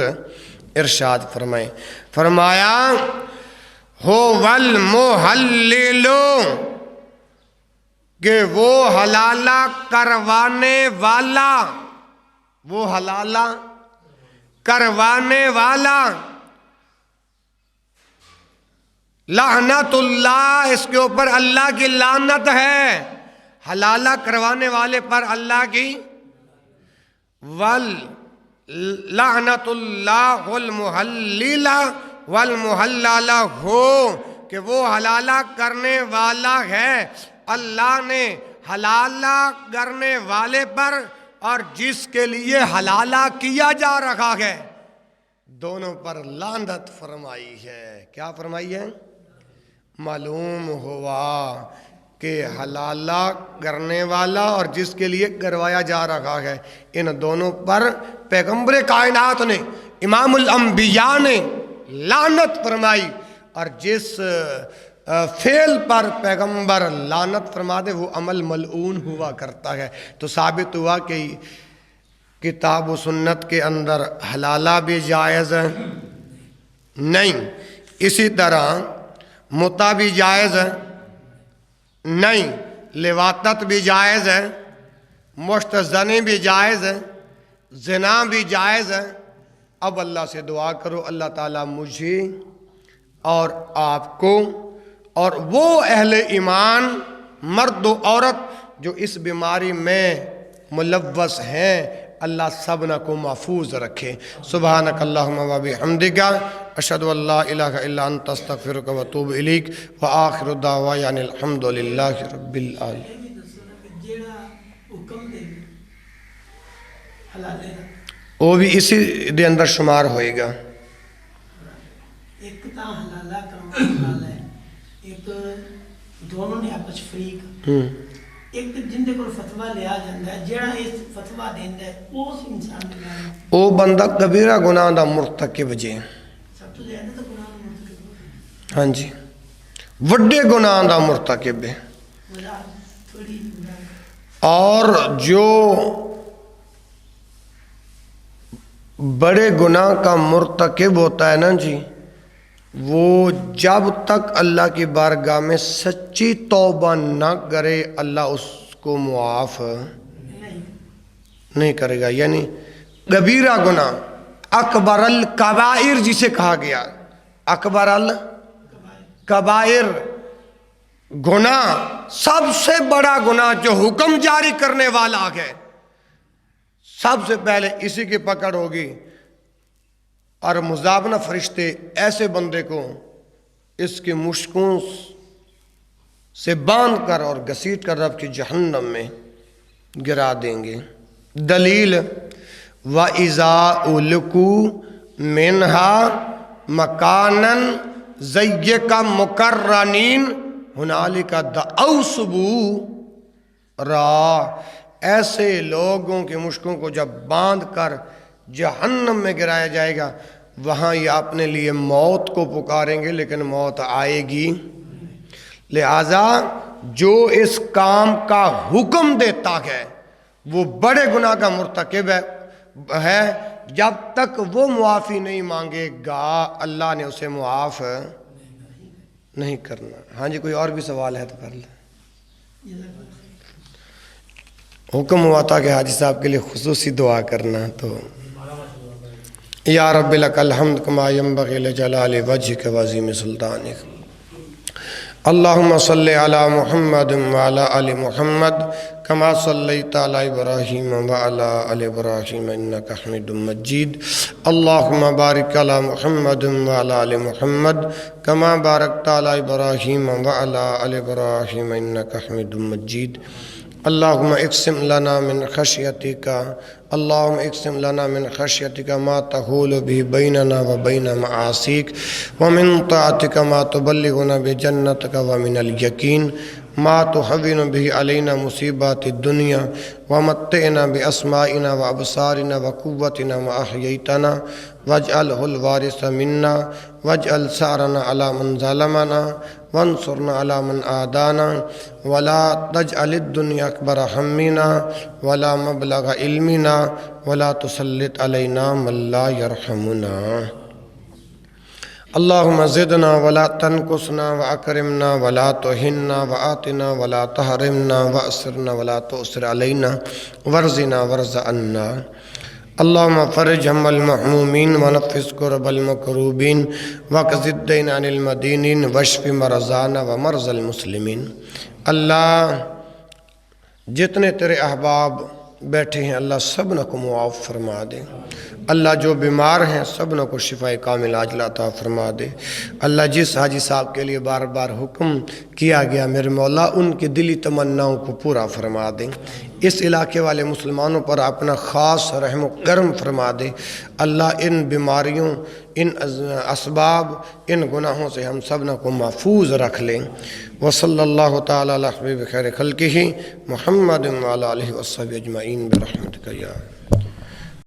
ارشاد فرمائیں۔ فرمایا ہو والمحلل، کہ وہ حلالہ کروانے والا، وہ حلالہ کروانے والا، لعنت اللہ، اس کے اوپر اللہ کی لعنت ہے، حلالہ کروانے والے پر اللہ کی، لعنت اللہ المحلل والمحلل ہو، کہ وہ حلالہ کرنے والا ہے، اللہ نے حلالہ کرنے والے پر اور جس کے لیے حلالہ کیا جا رہا ہے دونوں پر لعنت فرمائی ہے۔ کیا فرمائی ہے؟ معلوم ہوا کہ حلالہ کرنے والا اور جس کے لیے کروایا جا رہا ہے ان دونوں پر پیغمبر کائنات نے، امام الانبیاء نے لعنت فرمائی، اور جس فعل پر پیغمبر لعنت فرما دے وہ عمل ملعون ہوا کرتا ہے۔ تو ثابت ہوا کہ کتاب و سنت کے اندر حلالہ بھی جائز ہے نہیں، اسی طرح متع بھی جائز ہے نہیں، لواطت بھی جائز ہے، مشت زنی بھی جائز ہے، زنا بھی جائز ہے، اب اللہ سے دعا کرو اللہ تعالیٰ مجھے اور آپ کو اور وہ اہل ایمان مرد و عورت جو اس بیماری میں ملوث ہیں اللہ سبنا کو محفوظ رکھے. سبحانک اللہم و بحمدک اشہد ان لا الہ الا انت استغفرک و اتوب الیک وآخر دعوانا الحمد للہ رب العالمین. وہ بھی اسی دے اندر شمار ہوئے گا. ایک تا حلالہ کرنا ہے ایک دونوں نے آپس فریق ایک جن دے کول فتویٰ لیا جاندہ ہے جیڑا اس فتویٰ دیندہ ہے اس انسان دے لائے او بندہ کبیرہ گناہ دا مرتکب جے. سب تو زیادہ تو گناہ دا مرتکب. ہاں جی وڈے گناہ دا مرتکب ہے. تھوڑی اور جو بڑے گناہ کا مرتکب ہوتا ہے نا جی وہ جب تک اللہ کی بارگاہ میں سچی توبہ نہ کرے اللہ اس کو معاف نہیں کرے گا. یعنی کبیرہ گناہ اکبر الکبائر جسے کہا گیا اکبر الکبائر گناہ سب سے بڑا گناہ جو حکم جاری کرنے والا ہے سب سے پہلے اسی کی پکڑ ہوگی. اور مزابنہ فرشتے ایسے بندے کو اس کے مشکوں سے باندھ کر اور گھسیٹ کر رب کی جہنم میں گرا دیں گے. دلیل وَإِذَا أُلْقُوا مِنْهَا مَكَانًا ضَيِّقًا مُقَرَّنِينَ هُنَالِكَ دَعَوْا ثُبُورًا. ایسے لوگوں کے مشکوں کو جب باندھ کر جہنم میں گرایا جائے گا وہاں یہ اپنے لیے موت کو پکاریں گے لیکن موت آئے گی. لہذا جو اس کام کا حکم دیتا ہے وہ بڑے گناہ کا مرتکب ہے. جب تک وہ معافی نہیں مانگے گا اللہ نے اسے معاف نہیں کرنا. ہاں جی کوئی اور بھی سوال ہے تو کر لیں. حکم ہوا تھا کہ حاجی صاحب کے لیے خصوصی دعا کرنا. تو یا رب لک الحمد کما ینبغی لجلال وجہک وعظیم سلطانک. اللہم صلی علی محمد وعلی آل محمد کما صلیت علی ابراہیم وعلی آل ابراہیم انک حمید مجید. اللہم بارک علی محمد وعلی آل محمد کما بارکت علی ابراہیم وعلی آل ابراہیم انک حمید مجید. اللہم اقسم لنا من خشیتک اللہم اقسم لنا من خشیتک ما تحول به بیننا و بین معاصیک ومن طاعتک ما تبلغنا بجنتک ومن الیقین ما تحون به علینا مصیبات الدنیا ومتعنا باسمائنا وابصارنا وقوتنا ما احییتنا واجعلہ الوارث منا واجعل ثارنا علی من ظلمنا وانصرنا علی من آدانا ولا تجعل الدنیا اکبر ہمنا ولا مبلغ علمنا ولا تسلط علینا من لا یرحمنا. اللہم زدنا ولا تنقصنا واکرمنا ولا تہنا وآتنا ولا تحرمنا واسرنا ولا تؤثر علینا ورزنا ورز عنا. اللہم فرج ہم المحمومین ونفس کرب المکروبین وقض الدین عن المدینین واشف مرضانا ومرض المسلمین. اللہ جتنے تیرے احباب بیٹھے ہیں اللہ سبنا کو معاف فرما دے. اللہ جو بیمار ہیں سبنا کو شفاء کامل عاجلہ عطا فرما دے. اللہ جس حاجی صاحب کے لیے بار بار حکم کیا گیا میرے مولا ان کی دلی تمناؤں کو پورا فرما دیں. اس علاقے والے مسلمانوں پر اپنا خاص رحم و کرم فرما دے. اللہ ان بیماریوں ان اسباب ان گناہوں سے ہم سبنا کو محفوظ رکھ لیں. وصلی اللہ تعالی علی حبیب خیر خلقہ محمد وعلی آلہ وصحبہ اجمعین برحمتک یا